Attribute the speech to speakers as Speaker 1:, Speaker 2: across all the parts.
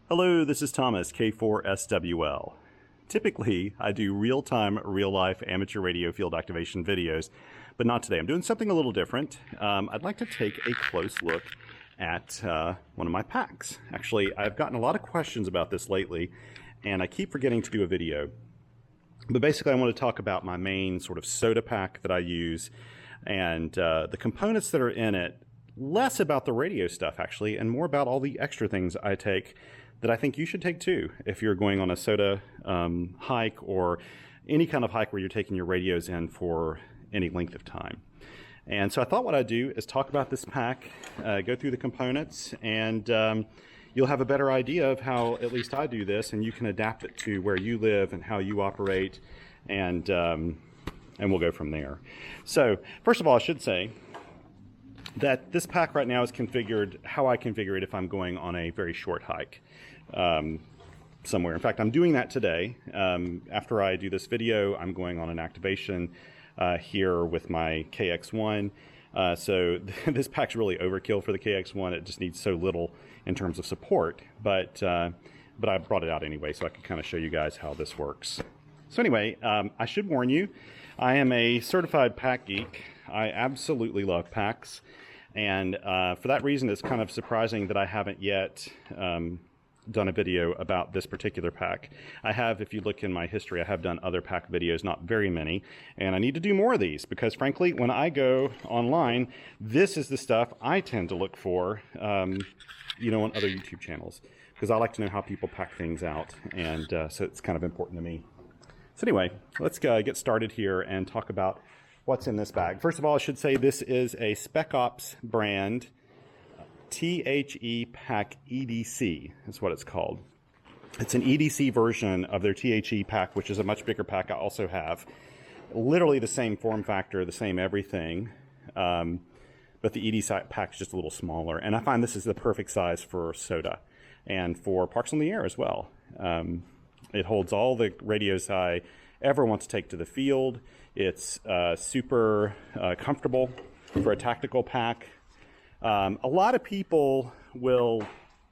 Speaker 1: Hello, this is Thomas, K4SWL. Typically, I do real-time, real-life amateur radio field activation videos, but not today. I'm doing something a little different. I'd like to take a close look at one of my packs. Actually, I've gotten a lot of questions about this lately, and I keep forgetting to do a video. But basically, I want to talk about my main sort of SOTA pack that I use, and the components that are in it. Less about the radio stuff, actually, and more about all the extra things I take that I think you should take too if you're going on a SOTA hike or any kind of hike where you're taking your radios in for any length of time. And so I thought what I'd do is talk about this pack, go through the components, and you'll have a better idea of how at least I do this, and you can adapt it to where you live and how you operate, and we'll go from there. So first of all, I should say that this pack right now is configured how I configure it if I'm going on a very short hike somewhere. In fact, I'm doing that today. After I do this video, I'm going on an activation here with my KX1. So this pack's really overkill for the KX1. It just needs so little in terms of support, but I brought it out anyway so I can kind of show you guys how this works. So anyway, I should warn you, I am a certified pack geek. I absolutely love packs. And for that reason, it's kind of surprising that I haven't yet done a video about this particular pack. I have, if you look in my history, I have done other pack videos, not very many, and I need to do more of these because frankly, when I go online, this is the stuff I tend to look for, you know, on other YouTube channels, because I like to know how people pack things out, and so it's kind of important to me. So anyway, let's get started here and talk about what's in this bag. First of all, I should say this is a Spec-Ops brand THE pack EDC is what it's called. It's an EDC version of their THE pack, which is a much bigger pack I also have. Literally the same form factor, the same everything, but the EDC pack is just a little smaller. And I find this is the perfect size for SOTA and for Parks on the Air as well. It holds all the radios I ever want to take to the field. It's super comfortable for a tactical pack. A lot of people will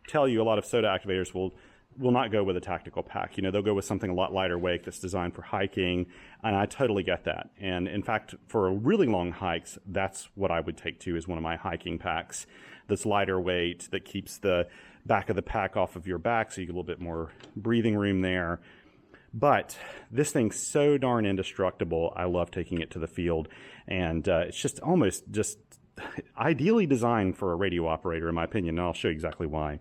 Speaker 1: tell you, a lot of SOTA activators will not go with a tactical pack. You know, they'll go with something a lot lighter weight that's designed for hiking, and I totally get that. And in fact, for really long hikes, that's what I would take to is one of my hiking packs that's lighter weight, that keeps the back of the pack off of your back so you get a little bit more breathing room there. But this thing's so darn indestructible, I love taking it to the field, and it's just almost just ideally designed for a radio operator, in my opinion, and I'll show you exactly why.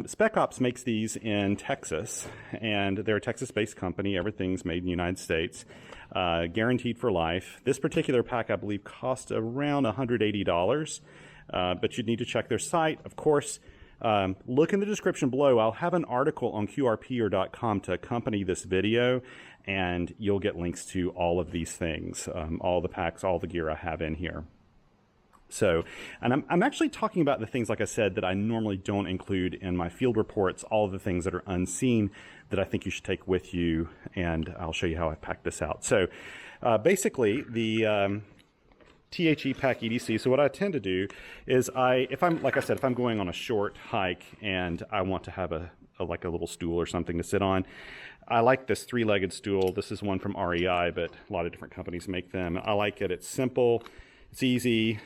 Speaker 1: Spec-Ops makes these in Texas, and they're a Texas-based company. Everything's made in the United States, guaranteed for life. This particular pack, I believe, cost around $180, but you'd need to check their site. Of course, look in the description below. I'll have an article on qrpeer.com to accompany this video, and you'll get links to all of these things, all the packs, all the gear I have in here. So, and I'm actually talking about the things, like I said, that I normally don't include in my field reports, all of the things that are unseen that I think you should take with you, and I'll show you how I packed this out. So, basically, the THE pack EDC. So what I tend to do is if I'm going on a short hike and I want to have like a little stool or something to sit on, I like this three-legged stool. This is one from REI, but a lot of different companies make them. I like it. It's simple. It's easy.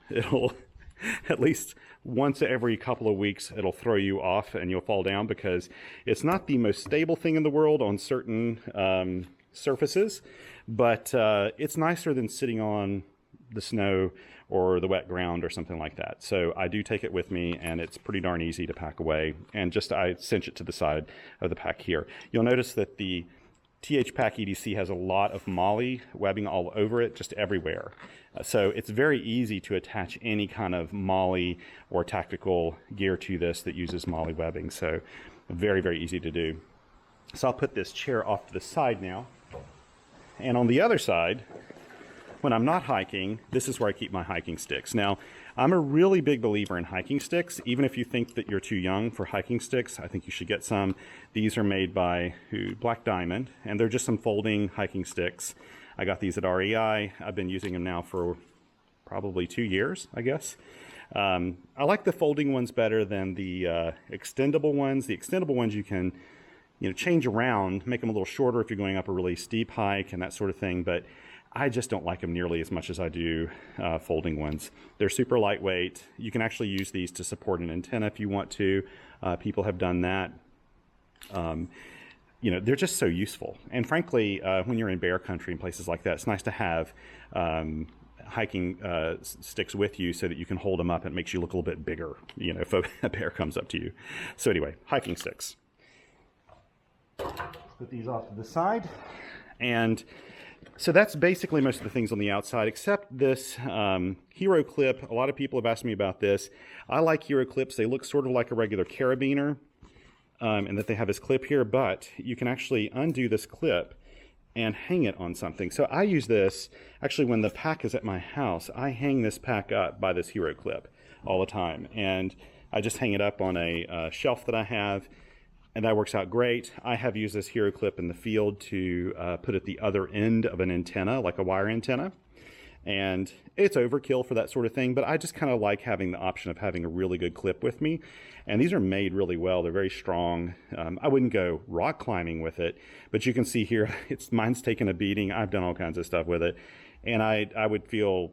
Speaker 1: It'll, at least once every couple of weeks, it'll throw you off and you'll fall down because it's not the most stable thing in the world on certain surfaces, but it's nicer than sitting on the snow or the wet ground or something like that. So I do take it with me, and it's pretty darn easy to pack away, and just I cinch it to the side of the pack here. You'll notice that the TH pack EDC has a lot of MOLLE webbing all over it, just everywhere. So it's very easy to attach any kind of MOLLE or tactical gear to this that uses MOLLE webbing. So very, very easy to do. So I'll put this chair off to the side now. And on the other side, when I'm not hiking, this is where I keep my hiking sticks. Now, I'm a really big believer in hiking sticks. Even if you think that you're too young for hiking sticks, I think you should get some. These are made by Black Diamond, and they're just some folding hiking sticks. I got these at REI. I've been using them now for probably 2 years, I guess. I like the folding ones better than the extendable ones. The extendable ones you can, change around, make them a little shorter if you're going up a really steep hike and that sort of thing, but I just don't like them nearly as much as I do folding ones. They're super lightweight. You can actually use these to support an antenna if you want to. People have done that. They're just so useful. And frankly, when you're in bear country and places like that, it's nice to have hiking sticks with you so that you can hold them up and it makes you look a little bit bigger, if a bear comes up to you. So anyway, hiking sticks. Put these off to the side. And so that's basically most of the things on the outside, except this Hero clip. A lot of people have asked me about this. I like Hero clips. They look sort of like a regular carabiner, and that they have this clip here, but you can actually undo this clip and hang it on something. So I use this, actually when the pack is at my house, I hang this pack up by this Hero clip all the time. And I just hang it up on a shelf that I have, and that works out great. I have used this Hero clip in the field to put at the other end of an antenna, like a wire antenna. And it's overkill for that sort of thing, but I just kind of like having the option of having a really good clip with me. And these are made really well. They're very strong. I wouldn't go rock climbing with it, but you can see here, mine's taken a beating. I've done all kinds of stuff with it. And I'd feel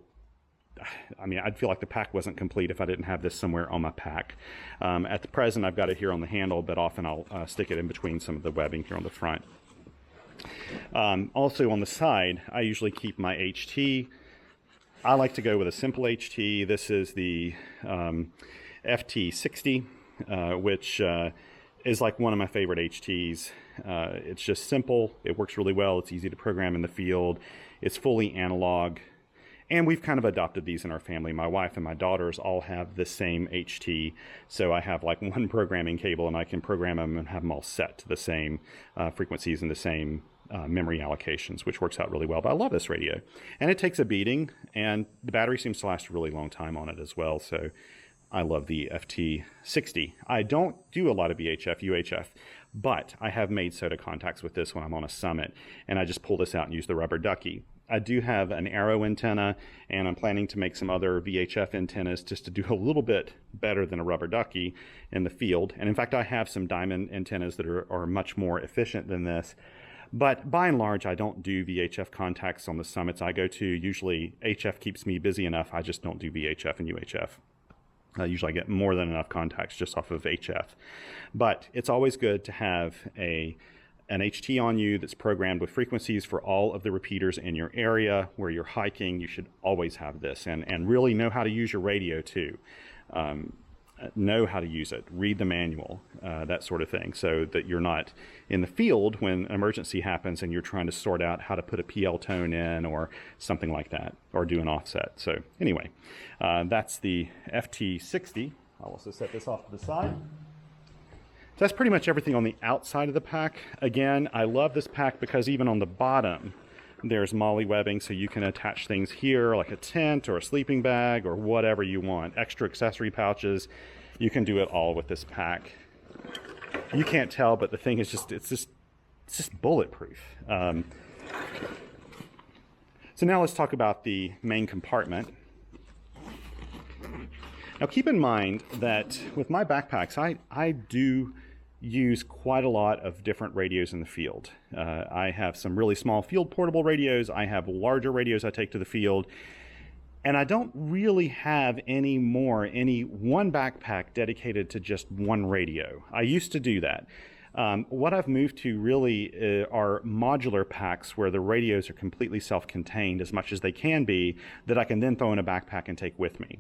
Speaker 1: like the pack wasn't complete if I didn't have this somewhere on my pack. At the present, I've got it here on the handle, but often I'll stick it in between some of the webbing here on the front. Also on the side, I usually keep my HT. I like to go with a simple HT. This is the FT60, which is like one of my favorite HTs. It's just simple. It works really well. It's easy to program in the field. It's fully analog. And we've kind of adopted these in our family. My wife and my daughters all have the same HT. So I have like one programming cable and I can program them and have them all set to the same frequencies and the same memory allocations, which works out really well. But I love this radio. And it takes a beating, and the battery seems to last a really long time on it as well. So I love the FT60. I don't do a lot of VHF, UHF, but I have made SOTA contacts with this when I'm on a summit, and I just pull this out and use the rubber ducky. I do have an arrow antenna, and I'm planning to make some other VHF antennas just to do a little bit better than a rubber ducky in the field. And in fact, I have some diamond antennas that are much more efficient than this. But by and large, I don't do VHF contacts on the summits I go to. Usually HF keeps me busy enough. I just don't do VHF and UHF. Usually I get more than enough contacts just off of HF. But it's always good to have an HT on you that's programmed with frequencies for all of the repeaters in your area where you're hiking. You should always have this, and really know how to use your radio too. Know how to use it, read the manual, that sort of thing, so that you're not in the field when an emergency happens and you're trying to sort out how to put a PL tone in or something like that, or do an offset. So anyway, that's the FT60. I'll also set this off to the side. So that's pretty much everything on the outside of the pack. Again, I love this pack because even on the bottom, there's MOLLE webbing, so you can attach things here like a tent or a sleeping bag or whatever you want. Extra accessory pouches. You can do it all with this pack. You can't tell, but the thing is it's just bulletproof. So now let's talk about the main compartment. Now keep in mind that with my backpacks, I do use quite a lot of different radios in the field. I have some really small field portable radios. I have larger radios I take to the field. And I don't really have any one backpack dedicated to just one radio. I used to do that. What I've moved to really are modular packs where the radios are completely self-contained as much as they can be, that I can then throw in a backpack and take with me.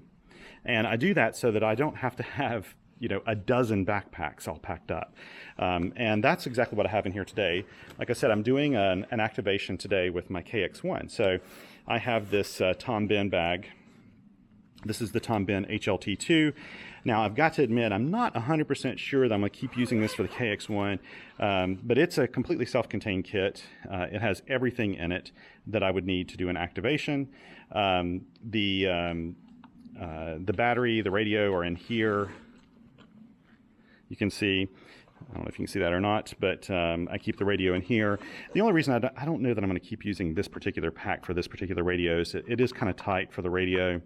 Speaker 1: And I do that so that I don't have to have a dozen backpacks all packed up. And that's exactly what I have in here today. Like I said, I'm doing an activation today with my KX1. So I have this Tom Ben bag. This is the Tom Ben HLT2. Now I've got to admit, I'm not 100% sure that I'm going to keep using this for the KX1, but it's a completely self-contained kit. It has everything in it that I would need to do an activation. The battery, the radio are in here. You can see, I don't know if you can see that or not, but I keep the radio in here. The only reason I don't know that I'm going to keep using this particular pack for this particular radio is it is kind of tight for the radio.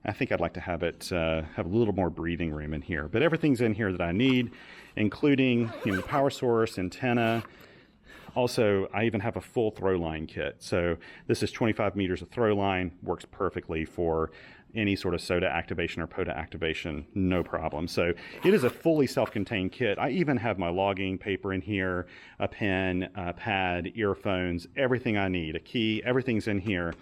Speaker 1: I think I'd like to have it have a little more breathing room in here. But everything's in here that I need, including the power source, antenna. Also, I even have a full throw line kit. So this is 25 meters of throw line, works perfectly for any sort of SOTA activation or POTA activation, no problem. So it is a fully self-contained kit. I even have my logging paper in here, a pen, a pad, earphones, everything I need, a key, everything's in here.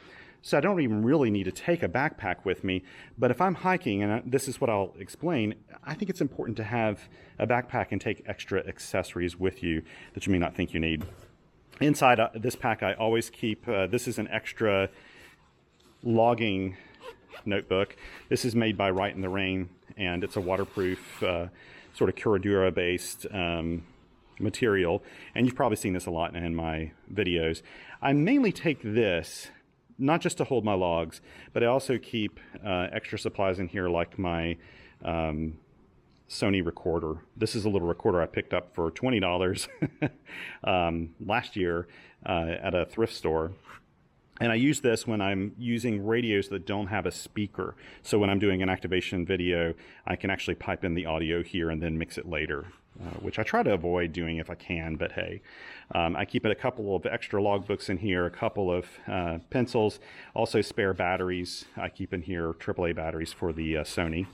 Speaker 1: So I don't even really need to take a backpack with me. But if I'm hiking, and this is what I'll explain, I think it's important to have a backpack and take extra accessories with you that you may not think you need. Inside this pack, I always keep, this is an extra logging notebook. This is made by Right in the Rain, and it's a waterproof sort of Curadura based material, and you've probably seen this a lot in my videos. I mainly take this not just to hold my logs, but I also keep extra supplies in here, like my Sony recorder. This is a little recorder I picked up for $20 last year at a thrift store. And I use this when I'm using radios that don't have a speaker. So when I'm doing an activation video, I can actually pipe in the audio here and then mix it later, which I try to avoid doing if I can, but hey. I keep a couple of extra logbooks in here, a couple of pencils, also spare batteries. I keep in here AAA batteries for the Sony.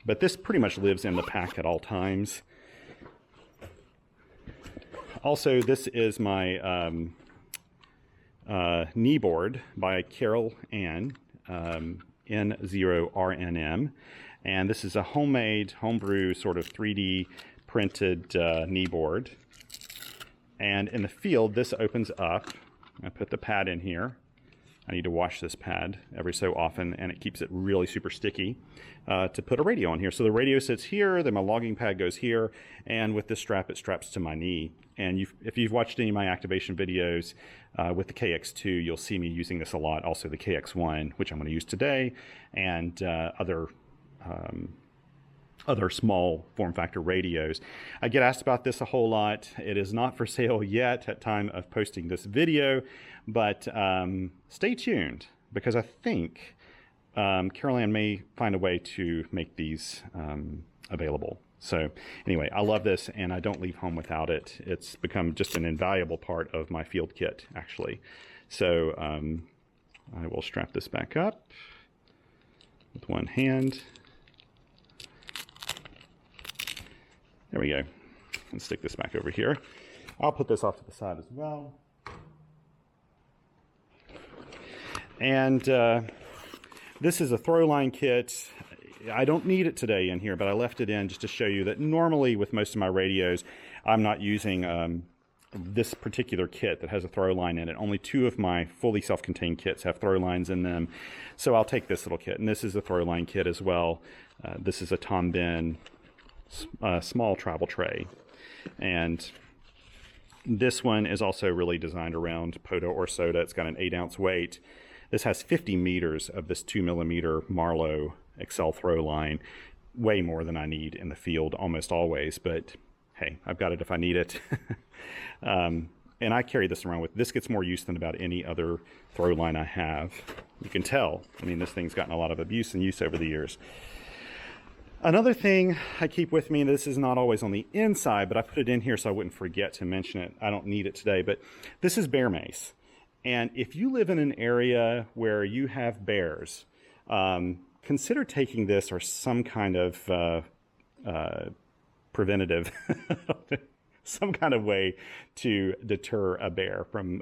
Speaker 1: But this pretty much lives in the pack at all times. Also, this is my knee board by Carol Ann, N0RNM, and this is a homemade, homebrew sort of 3D printed knee board. And in the field, this opens up. I put the pad in here. I need to wash this pad every so often, and it keeps it really super sticky to put a radio on here. So the radio sits here, then my logging pad goes here, and with this strap, it straps to my knee. And if you've watched any of my activation videos with the KX2, you'll see me using this a lot. Also the KX1, which I'm going to use today, and other small form factor radios. I get asked about this a whole lot. It is not for sale yet at time of posting this video, but stay tuned, because I think Carol Ann may find a way to make these available. So anyway, I love this, and I don't leave home without it. It's become just an invaluable part of my field kit, actually. So I will strap this back up with one hand. There we go. And stick this back over here. I'll put this off to the side as well. And this is a throw line kit. I don't need it today in here, but I left it in just to show you that normally with most of my radios, I'm not using this particular kit that has a throw line in it. Only 2 of my fully self-contained kits have throw lines in them. So I'll take this little kit, and this is a throw line kit as well. This is a Tom Ben small travel tray. And this one is also really designed around POTA or SOTA. It's got an 8-ounce weight. This has 50 meters of this 2mm Marlow Excel throw line, way more than I need in the field almost always, but hey, I've got it if I need it. And I carry this around with, this gets more use than about any other throw line I have. You can tell, I mean, this thing's gotten a lot of abuse and use over the years. Another thing I keep with me, and this is not always on the inside, but I put it in here so I wouldn't forget to mention it. I don't need it today, but this is bear mace. And if you live in an area where you have bears, consider taking this or some kind of preventative, some kind of way to deter a bear from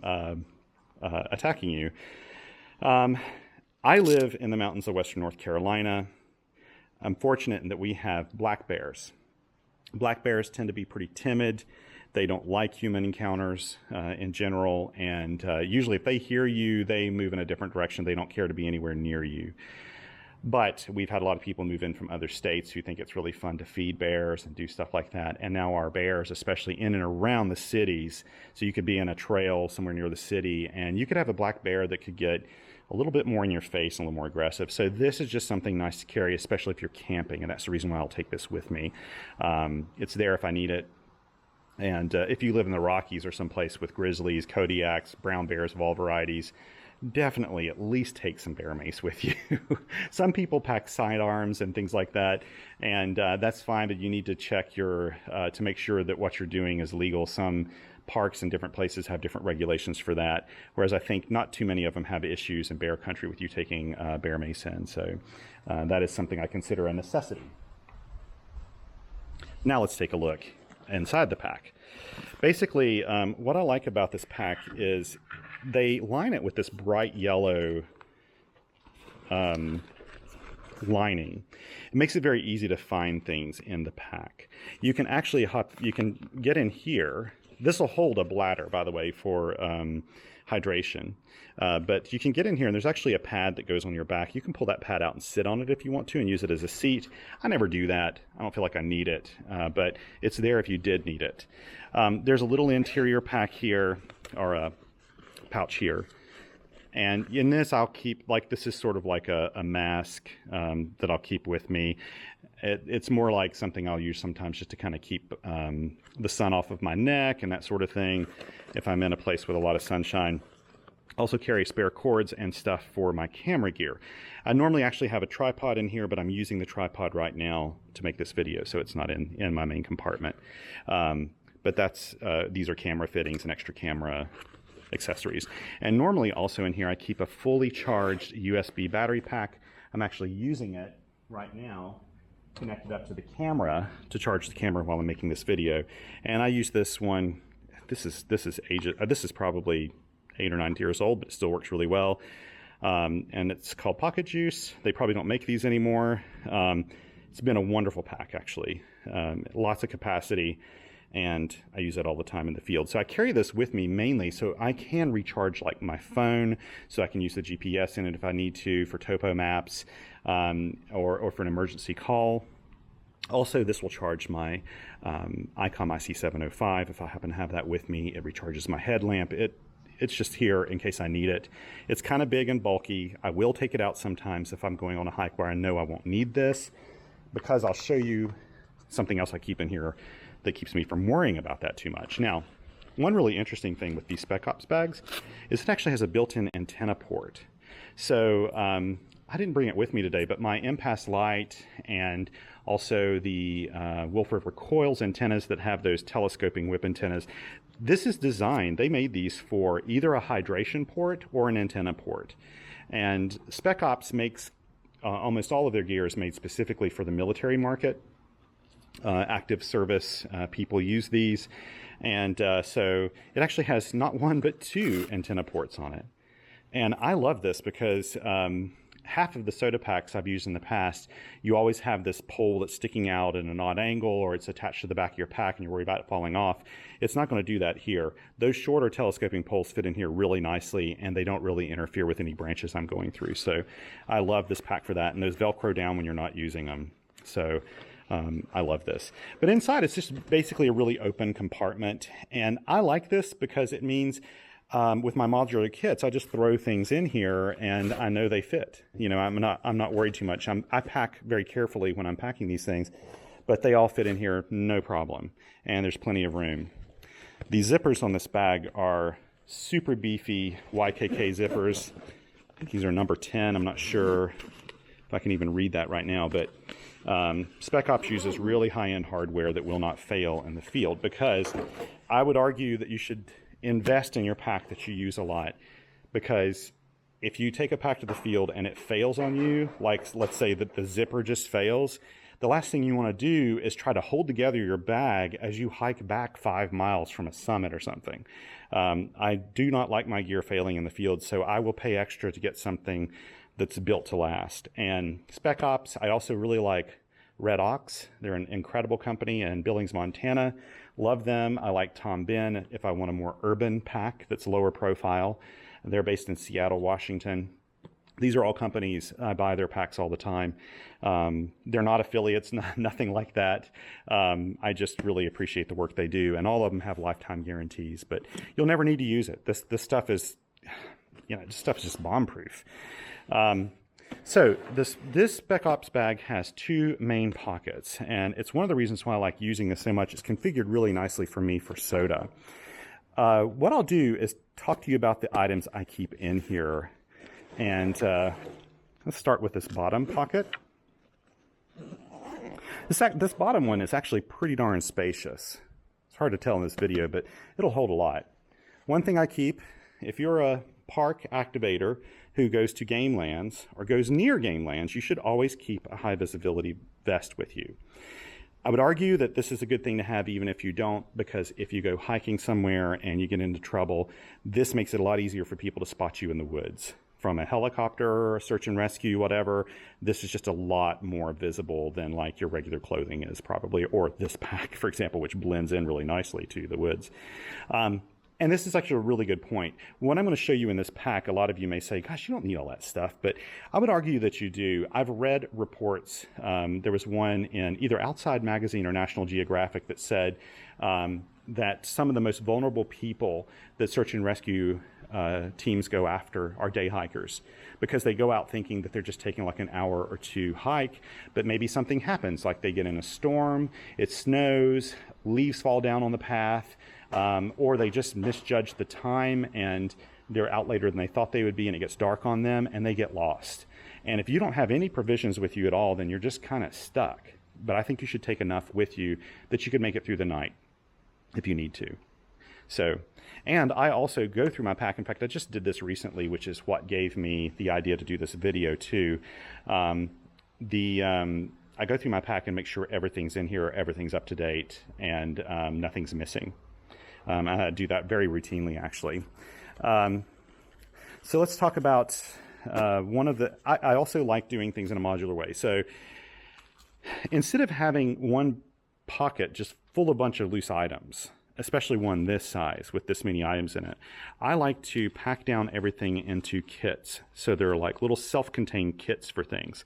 Speaker 1: attacking you. I live in the mountains of western North Carolina. I'm fortunate in that we have black bears. Black bears tend to be pretty timid. They don't like human encounters in general, and usually if they hear you, they move in a different direction. They don't care to be anywhere near you. But we've had a lot of people move in from other states who think it's really fun to feed bears and do stuff like that. And now our bears, especially in and around the cities, so you could be in a trail somewhere near the city, and you could have a black bear that could get a little bit more in your face and a little more aggressive. So this is just something nice to carry, especially if you're camping, and that's the reason why I'll take this with me. It's there if I need it. And if you live in the Rockies or someplace with grizzlies, Kodiaks, brown bears of all varieties, definitely at least take some bear mace with you. Some people pack sidearms and things like that, and that's fine, but you need to check your to make sure that what you're doing is legal. Some parks and different places have different regulations for that, whereas I think not too many of them have issues in bear country with you taking bear mace in. So that is something I consider a necessity. Now let's take a look inside the pack. Basically, what I like about this pack is they line it with this bright yellow lining. It makes it very easy to find things in the pack. You can actually you can get in here. This will hold a bladder, by the way, for hydration. But you can get in here, and there's actually a pad that goes on your back. You can pull that pad out and sit on it if you want to and use it as a seat. I never do that. I don't feel like I need it, but it's there if you did need it. There's a little interior pack here, or a pouch here. And in this, I'll keep, like, this is sort of like a mask that I'll keep with me. It's more like something I'll use sometimes just to kind of keep the sun off of my neck and that sort of thing if I'm in a place with a lot of sunshine. Also carry spare cords and stuff for my camera gear. I normally actually have a tripod in here, but I'm using the tripod right now to make this video, so it's not in my main compartment. But that's these are camera fittings and extra camera accessories. And normally also in here I keep a fully charged USB battery pack. I'm actually using it right now, connected up to the camera to charge the camera while I'm making this video. And I use this one. This is probably 8 or 9 years old, but it still works really well. And it's called Pocket Juice. They probably don't make these anymore. It's been a wonderful pack, actually. Lots of capacity, and I use it all the time in the field. So I carry this with me mainly so I can recharge like my phone, so I can use the GPS in it if I need to for topo maps, or for an emergency call. Also, this will charge my ICOM IC705 if I happen to have that with me. It recharges my headlamp. It's just here in case I need it. It's kind of big and bulky. I will take it out sometimes if I'm going on a hike where I know I won't need this, because I'll show you something else I keep in here that keeps me from worrying about that too much. Now, one really interesting thing with these Spec-Ops bags is it actually has a built-in antenna port. So I didn't bring it with me today, but my impasse light and also the Wolf River Coils antennas that have those telescoping whip antennas, this is designed, they made these for either a hydration port or an antenna port. And Spec-Ops makes almost all of their gear is made specifically for the military market. Active service people use these, and so it actually has not 1 but 2 antenna ports on it. And I love this because half of the SOTA packs I've used in the past, you always have this pole that's sticking out at an odd angle, or it's attached to the back of your pack and you're worried about it falling off. It's not going to do that here. Those shorter telescoping poles fit in here really nicely, and they don't really interfere with any branches I'm going through. So I love this pack for that, and those Velcro down when you're not using them. So I love this. But inside, it's just basically a really open compartment. And I like this because it means with my modular kits, I just throw things in here and I know they fit. You know, I'm not worried too much. I pack very carefully when I'm packing these things, but they all fit in here, no problem. And there's plenty of room. These zippers on this bag are super beefy YKK zippers. I think these are number 10. I'm not sure if I can even read that right now, but Spec-Ops uses really high-end hardware that will not fail in the field, because I would argue that you should invest in your pack that you use a lot, because if you take a pack to the field and it fails on you, like let's say that the zipper just fails, the last thing you want to do is try to hold together your bag as you hike back 5 miles from a summit or something. I do not like my gear failing in the field, so I will pay extra to get something that's built to last. And Spec-Ops, I also really like Red Ox. They're an incredible company in Billings, Montana. Love them. I like Tom Ben if I want a more urban pack that's lower profile. They're based in Seattle, Washington. These are all companies, I buy their packs all the time. They're not affiliates, nothing like that. I just really appreciate the work they do, and all of them have lifetime guarantees, but you'll never need to use it. This stuff is, this stuff is just bomb-proof. So this Spec-Ops bag has 2 main pockets, and it's one of the reasons why I like using this so much. It's configured really nicely for me for SOTA. What I'll do is talk to you about the items I keep in here And let's start with this bottom pocket. This bottom one is actually pretty darn spacious. It's hard to tell in this video, but it'll hold a lot. One thing I keep, if you're a park activator who goes to game lands or goes near game lands, you should always keep a high visibility vest with you. I would argue that this is a good thing to have even if you don't, because if you go hiking somewhere and you get into trouble, this makes it a lot easier for people to spot you in the woods. From a helicopter, search and rescue, whatever, this is just a lot more visible than like your regular clothing is probably, or this pack, for example, which blends in really nicely to the woods. And this is actually a really good point. What I'm going to show you in this pack, a lot of you may say, gosh, you don't need all that stuff, but I would argue that you do. I've read reports. There was one in either Outside Magazine or National Geographic that said that some of the most vulnerable people that search and rescue teams go after are day hikers, because they go out thinking that they're just taking like an hour or two hike, but maybe something happens, like they get in a storm, it snows, leaves fall down on the path, or they just misjudge the time and they're out later than they thought they would be, and it gets dark on them and they get lost. And if you don't have any provisions with you at all, then you're just kind of stuck. But I think you should take enough with you that you could make it through the night if you need to. So, and I also go through my pack. In fact, I just did this recently, which is what gave me the idea to do this video too. I go through my pack and make sure everything's in here, everything's up to date, and nothing's missing. I do that very routinely, actually. So let's talk about one of the, I also like doing things in a modular way. So instead of having one pocket just full of a bunch of loose items, especially one this size with this many items in it, I like to pack down everything into kits. So they're like little self-contained kits for things.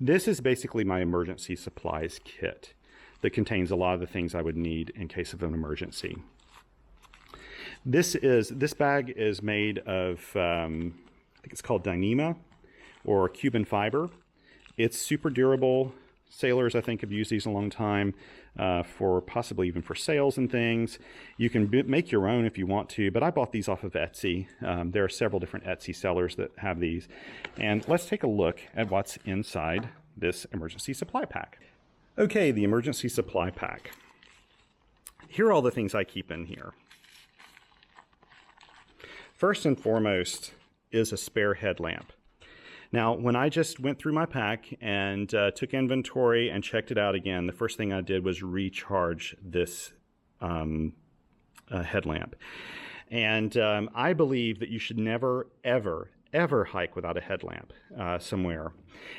Speaker 1: This is basically my emergency supplies kit that contains a lot of the things I would need in case of an emergency. This bag is made of, I think it's called Dyneema or Cuban fiber. It's super durable. Sailors, I think, have used these a long time for possibly even for sales and things. You can make your own if you want to, but I bought these off of Etsy. There are several different Etsy sellers that have these. And let's take a look at what's inside this emergency supply pack. Okay, the emergency supply pack. Here are all the things I keep in here. First and foremost is a spare headlamp. Now, when I just went through my pack and took inventory and checked it out again, the first thing I did was recharge this headlamp. And I believe that you should never, ever, ever hike without a headlamp somewhere.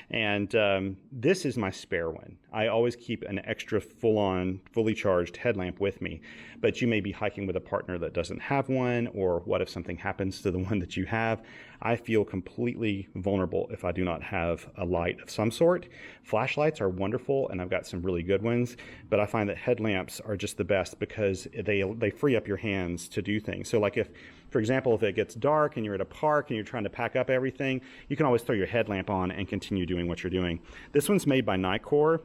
Speaker 1: And this is my spare one. I always keep an extra full-on, fully charged headlamp with me. But you may be hiking with a partner that doesn't have one, or what if something happens to the one that you have? I feel completely vulnerable if I do not have a light of some sort. Flashlights are wonderful, and I've got some really good ones, but I find that headlamps are just the best because they free up your hands to do things. So like if, for example, if it gets dark and you're at a park and you're trying to pack up everything, you can always throw your headlamp on and continue doing what you're doing. This one's made by Nicor.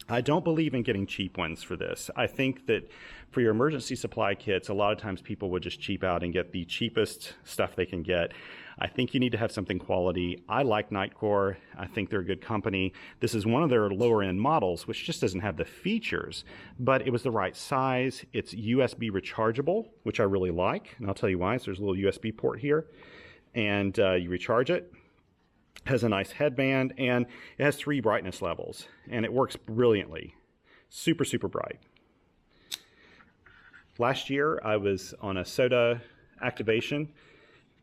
Speaker 1: I don't believe in getting cheap ones for this. I think that for your emergency supply kits, a lot of times people would just cheap out and get the cheapest stuff they can get. I think you need to have something quality. I like Nicor. I think they're a good company. This is one of their lower end models, which just doesn't have the features, but it was the right size. It's USB rechargeable, which I really like, and I'll tell you why. So there's a little USB port here, and you recharge it. Has a nice headband, and it has 3 brightness levels, and it works brilliantly. Super, super bright. Last year, I was on a SOTA activation,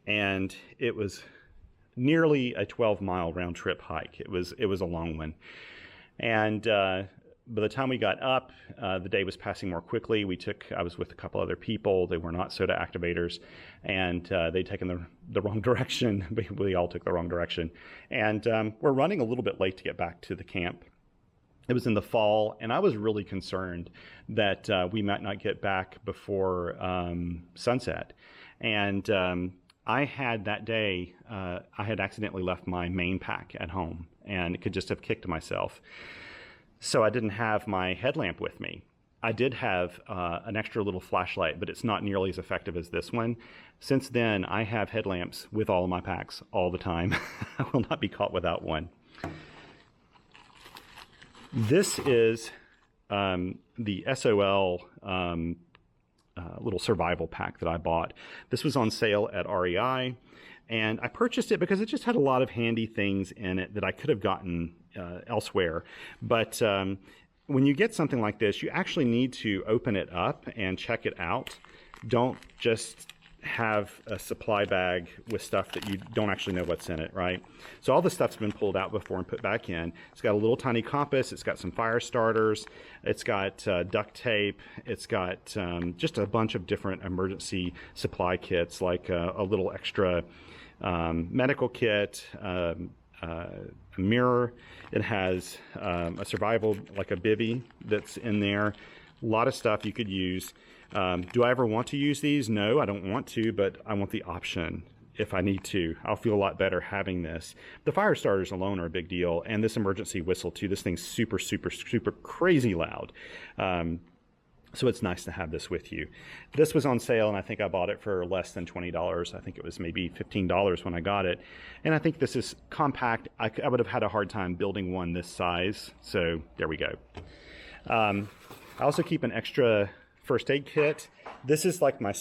Speaker 1: and it was nearly a 12-mile round-trip hike. It was a long one. And by the time we got up, the day was passing more quickly. I was with a couple other people. They were not SOTA activators, and they'd taken the wrong direction. We all took the wrong direction. And we're running a little bit late to get back to the camp. It was in the fall, and I was really concerned that we might not get back before sunset. And I had that day, I had accidentally left my main pack at home, and could just have kicked myself. So I didn't have my headlamp with me. I did have an extra little flashlight, but it's not nearly as effective as this one. Since then, I have headlamps with all of my packs all the time. I will not be caught without one. This is the SOL little survival pack that I bought. This was on sale at REI, and I purchased it because it just had a lot of handy things in it that I could have gotten elsewhere. But when you get something like this, you actually need to open it up and check it out. Don't just have a supply bag with stuff that you don't actually know what's in it, right? So all the stuff's been pulled out before and put back in. It's got a little tiny compass. It's got some fire starters. It's got duct tape. It's got just a bunch of different emergency supply kits, like a little extra medical kit, a mirror. It has a survival, like a bivvy that's in there. A lot of stuff you could use. Do I ever want to use these? No, I don't want to, but I want the option if I need to. I'll feel a lot better having this. The fire starters alone are a big deal, and this emergency whistle too. This thing's super, super, super crazy loud. So it's nice to have this with you. This was on sale, and I think I bought it for less than $20. I think it was maybe $15 when I got it. And I think this is compact. I would have had a hard time building one this size. So there we go. I also keep an extra first aid kit. This is like I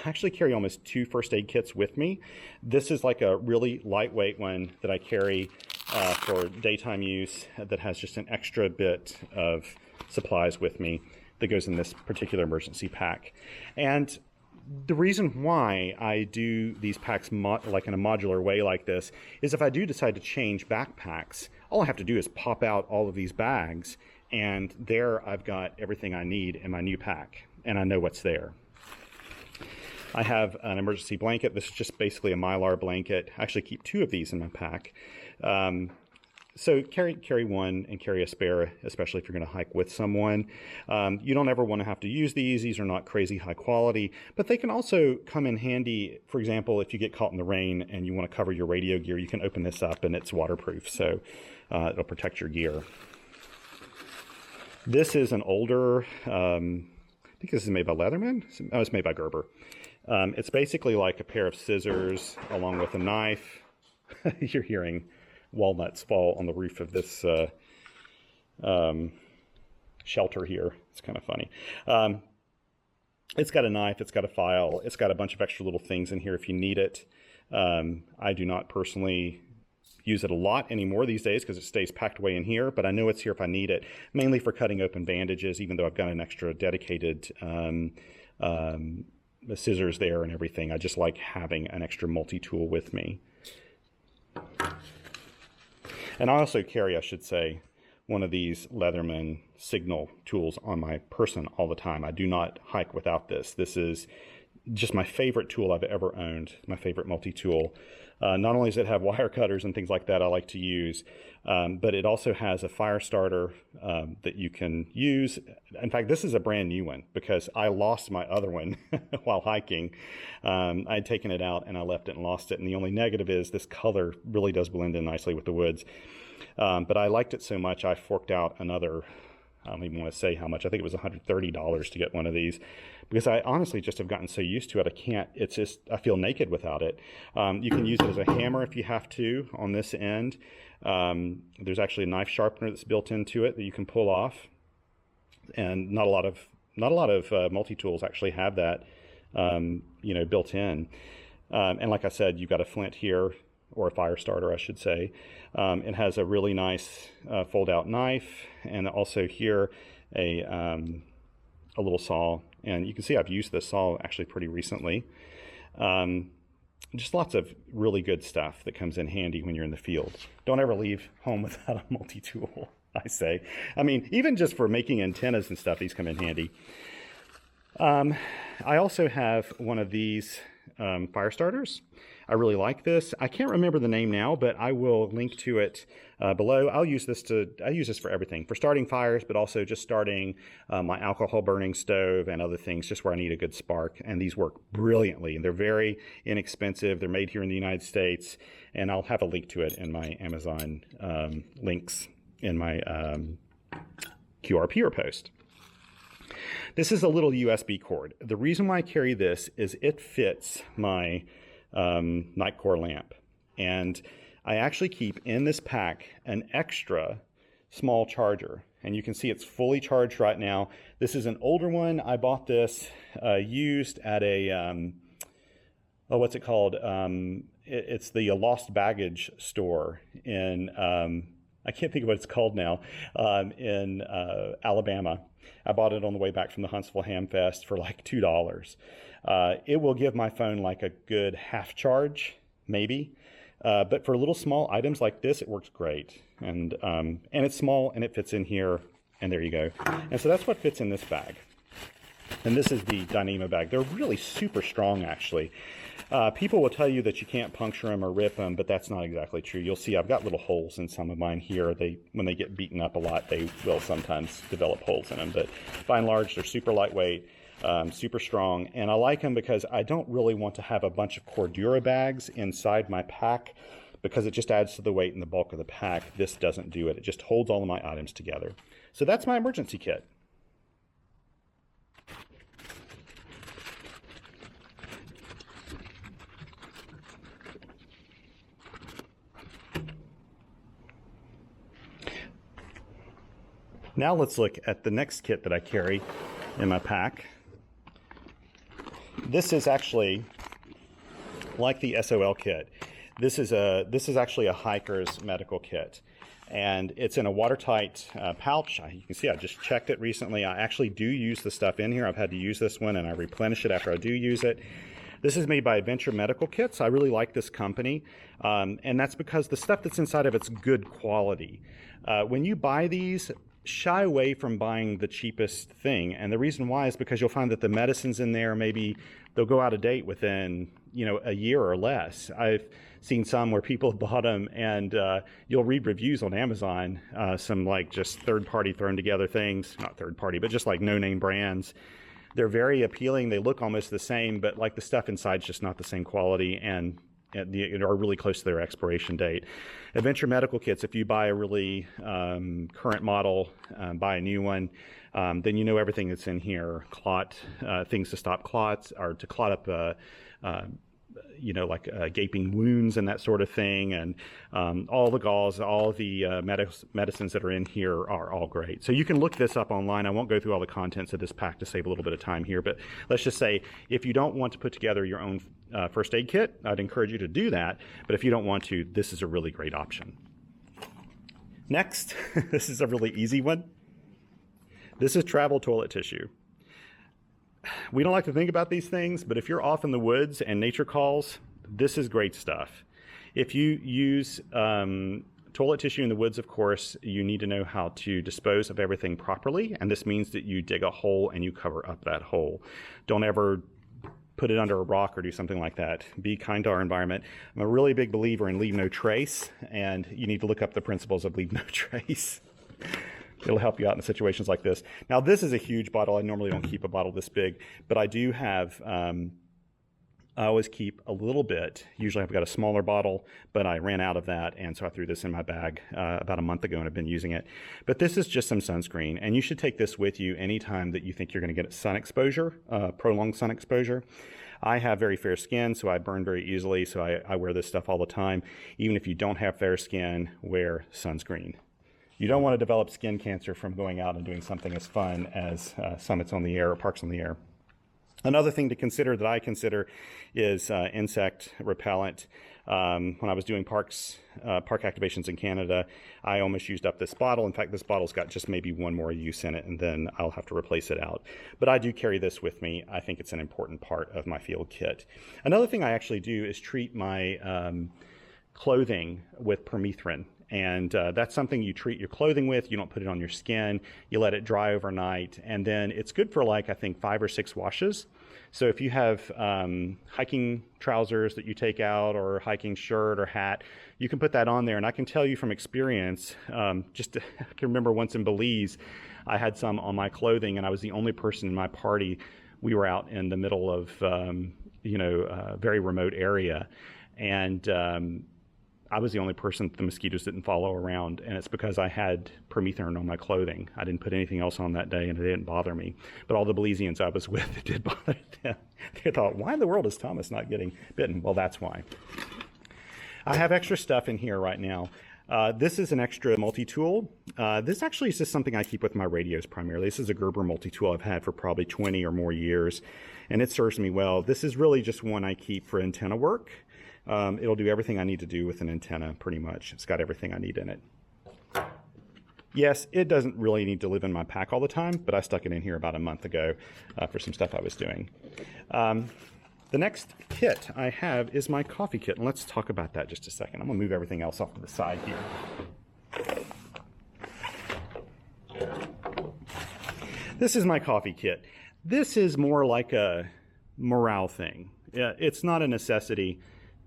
Speaker 1: actually carry almost 2 first aid kits with me. This is like a really lightweight one that I carry for daytime use that has just an extra bit of supplies with me that goes in this particular emergency pack. And the reason why I do these packs like in a modular way like this is if I do decide to change backpacks, all I have to do is pop out all of these bags, and there I've got everything I need in my new pack, and I know what's there. I have an emergency blanket. This is just basically a Mylar blanket. I actually keep 2 of these in my pack. So carry one and carry a spare, especially if you're going to hike with someone. You don't ever want to have to use these. These are not crazy high quality, but they can also come in handy. For example, if you get caught in the rain and you want to cover your radio gear, you can open this up and it's waterproof, so it'll protect your gear. This is an older, I think this is made by Leatherman. Oh, it's made by Gerber. It's basically like a pair of scissors along with a knife. You're hearing walnuts fall on the roof of this shelter here. It's kind of funny. It's got a knife, it's got a file, it's got a bunch of extra little things in here if you need it. I do not personally use it a lot anymore these days because it stays packed away in here, but I know it's here if I need it, mainly for cutting open bandages, even though I've got an extra dedicated scissors there and everything. I just like having an extra multi-tool with me. And I also carry, I should say, one of these Leatherman signal tools on my person all the time. I do not hike without this. This is just my favorite tool I've ever owned, my favorite multi-tool. Not only does it have wire cutters and things like that I like to use, but it also has a fire starter that you can use. In fact, this is a brand new one because I lost my other one while hiking. I had taken it out and I left it and lost it. And the only negative is this color really does blend in nicely with the woods. But I liked it so much I forked out another, I don't even want to say how much. I think it was $130 to get one of these because I honestly just have gotten so used to it. I can't, it's just, I feel naked without it. You can use it as a hammer if you have to on this end. There's actually a knife sharpener that's built into it that you can pull off. And not a lot of multi-tools actually have that, built in. And like I said, you've got a flint here, or a fire starter, I should say. It has a really nice fold-out knife, and also here a little saw. And you can see I've used this saw actually pretty recently. Just lots of really good stuff that comes in handy when you're in the field. Don't ever leave home without a multi-tool, I say. I mean, even just for making antennas and stuff, these come in handy. I also have one of these fire starters. I really like this. I can't remember the name now, but I will link to it below. I use this for everything, for starting fires, but also just starting my alcohol burning stove and other things, just where I need a good spark. And these work brilliantly, and they're very inexpensive. They're made here in the United States, and I'll have a link to it in my Amazon links in my QRPR post. This is a little USB cord. The reason why I carry this is it fits my night core lamp. And I actually keep in this pack an extra small charger. And you can see it's fully charged right now. This is an older one. I bought this used at a, what's it called? It's the Lost Baggage store in, I can't think of what it's called now, in Alabama. I bought it on the way back from the Huntsville Ham Fest for like $2. It will give my phone like a good half charge, maybe. But for little small items like this, it works great. And it's small and it fits in here, and there you go. And so that's what fits in this bag. And this is the Dyneema bag. They're really super strong, actually. People will tell you that you can't puncture them or rip them, but that's not exactly true. You'll see I've got little holes in some of mine here. When they get beaten up a lot, they will sometimes develop holes in them. But by and large, they're super lightweight, super strong. And I like them because I don't really want to have a bunch of Cordura bags inside my pack because it just adds to the weight and the bulk of the pack. This doesn't do it. It just holds all of my items together. So that's my emergency kit. Now let's look at the next kit that I carry in my pack. This is actually like the SOL kit. This is actually a hiker's medical kit, and it's in a watertight pouch. You can see I just checked it recently. I actually do use the stuff in here. I've had to use this one, and I replenish it after I do use it. This is made by Adventure Medical Kits. I really like this company, and that's because the stuff that's inside of it's good quality. When you buy these, shy away from buying the cheapest thing, and the reason why is because you'll find that the medicines in there, maybe they'll go out of date within a year or less. I've seen some where people have bought them, and you'll read reviews on Amazon, some like just third-party thrown together things, not third-party, but just like no-name brands. They're very appealing. They look almost the same, but like the stuff inside's just not the same quality, and are really close to their expiration date. Adventure Medical Kits, if you buy a really current model, buy a new one, then you know everything that's in here. Things to stop clots, or to clot up like gaping wounds and that sort of thing, and all the gauze, all the medicines that are in here are all great. So you can look this up online. I won't go through all the contents of this pack to save a little bit of time here, but let's just say if you don't want to put together your own first aid kit, I'd encourage you to do that, but if you don't want to, this is a really great option. Next, this is a really easy one. This is travel toilet tissue. We don't like to think about these things, but if you're off in the woods and nature calls, this is great stuff. If you use toilet tissue in the woods, of course, you need to know how to dispose of everything properly, and this means that you dig a hole and you cover up that hole. Don't ever put it under a rock or do something like that. Be kind to our environment. I'm a really big believer in leave no trace, and you need to look up the principles of leave no trace. It'll help you out in situations like this. Now, this is a huge bottle. I normally don't keep a bottle this big, but I do have, I always keep a little bit. Usually I've got a smaller bottle, but I ran out of that, and so I threw this in my bag about a month ago, and I've been using it. But this is just some sunscreen, and you should take this with you anytime that you think you're going to get sun exposure, prolonged sun exposure. I have very fair skin, so I burn very easily, so I wear this stuff all the time. Even if you don't have fair skin, wear sunscreen. You don't want to develop skin cancer from going out and doing something as fun as summits on the air or parks on the air. Another thing to consider that I consider is insect repellent. When I was doing park activations in Canada, I almost used up this bottle. In fact, this bottle's got just maybe one more use in it, and then I'll have to replace it out. But I do carry this with me. I think it's an important part of my field kit. Another thing I actually do is treat my clothing with permethrin. And that's something you treat your clothing with. You don't put it on your skin. You let it dry overnight. And then it's good for like, I think, 5 or 6 washes. So if you have hiking trousers that you take out, or hiking shirt or hat, you can put that on there. And I can tell you from experience, I can remember once in Belize, I had some on my clothing, and I was the only person in my party. We were out in the middle of, a very remote area. And I was the only person the mosquitoes didn't follow around, and it's because I had permethrin on my clothing. I didn't put anything else on that day, and it didn't bother me. But all the Belizeans I was with, it did bother them. They thought, why in the world is Thomas not getting bitten? Well, that's why. I have extra stuff in here right now. This is an extra multi-tool. This actually is just something I keep with my radios primarily. This is a Gerber multi-tool I've had for probably 20 or more years, and it serves me well. This is really just one I keep for antenna work. It'll do everything I need to do with an antenna, pretty much. It's got everything I need in it. Yes, it doesn't really need to live in my pack all the time, but I stuck it in here about a month ago for some stuff I was doing. The next kit I have is my coffee kit, and let's talk about that just a second. I'm going to move everything else off to the side here. This is my coffee kit. This is more like a morale thing. It's not a necessity,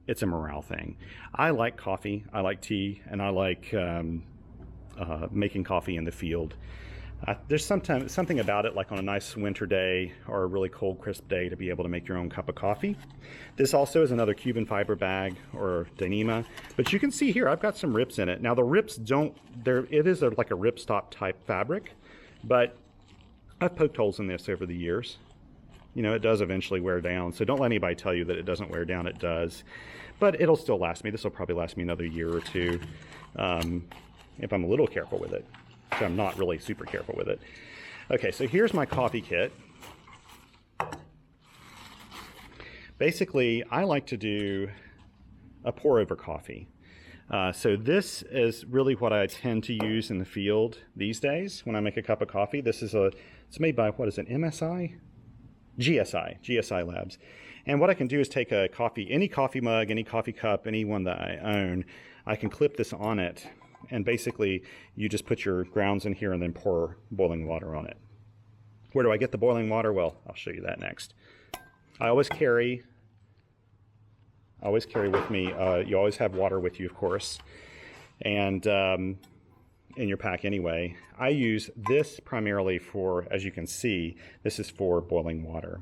Speaker 1: it's a morale thing. I like coffee, I like tea, and I like making coffee in the field. There's sometimes something about it, like on a nice winter day or a really cold, crisp day, to be able to make your own cup of coffee. This also is another Cuban fiber bag or Dyneema, but you can see here I've got some rips in it. Now the rips it is like a ripstop type fabric, but I've poked holes in this over the years. You know, it does eventually wear down, so don't let anybody tell you that it doesn't wear down. It does, but it'll still last me. This will probably last me another year or two if I'm a little careful with it. So I'm not really super careful with it. Okay, so here's my coffee kit. Basically, I like to do a pour over coffee. So this is really what I tend to use in the field these days when I make a cup of coffee. It's made by, what is it, MSI? GSI Labs. And what I can do is take any coffee mug, any coffee cup, any one that I own, I can clip this on it. And basically, you just put your grounds in here and then pour boiling water on it. Where do I get the boiling water? Well, I'll show you that next. I always carry with me, you always have water with you, of course, and in your pack anyway. I use this primarily for, as you can see, this is for boiling water.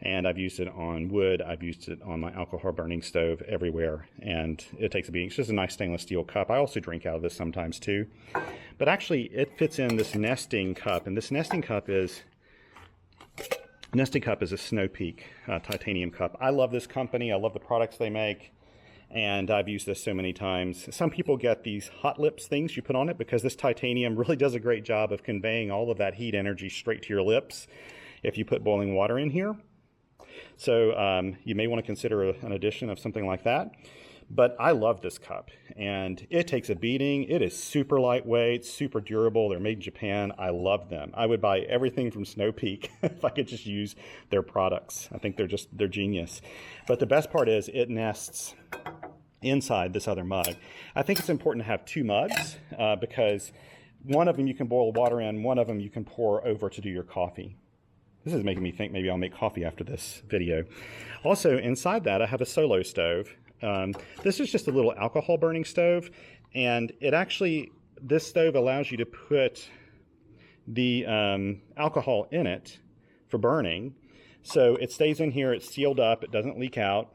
Speaker 1: And I've used it on wood, I've used it on my alcohol burning stove, everywhere, and it takes a beating. It's just a nice stainless steel cup. I also drink out of this sometimes too. But actually it fits in this nesting cup, and this nesting cup is a Snow Peak titanium cup. I love this company, I love the products they make, and I've used this so many times. Some people get these hot lips things you put on it because this titanium really does a great job of conveying all of that heat energy straight to your lips if you put boiling water in here. So you may want to consider an addition of something like that. But I love this cup, and it takes a beating. It is super lightweight, super durable. They're made in Japan. I love them. I would buy everything from Snow Peak if I could just use their products. I think they're genius. But the best part is it nests inside this other mug. I think it's important to have two mugs because one of them you can boil water in, one of them you can pour over to do your coffee. This is making me think maybe I'll make coffee after this video. Also, inside that, I have a solo stove. This is just a little alcohol burning stove, and this stove allows you to put the alcohol in it for burning. So it stays in here, it's sealed up, it doesn't leak out.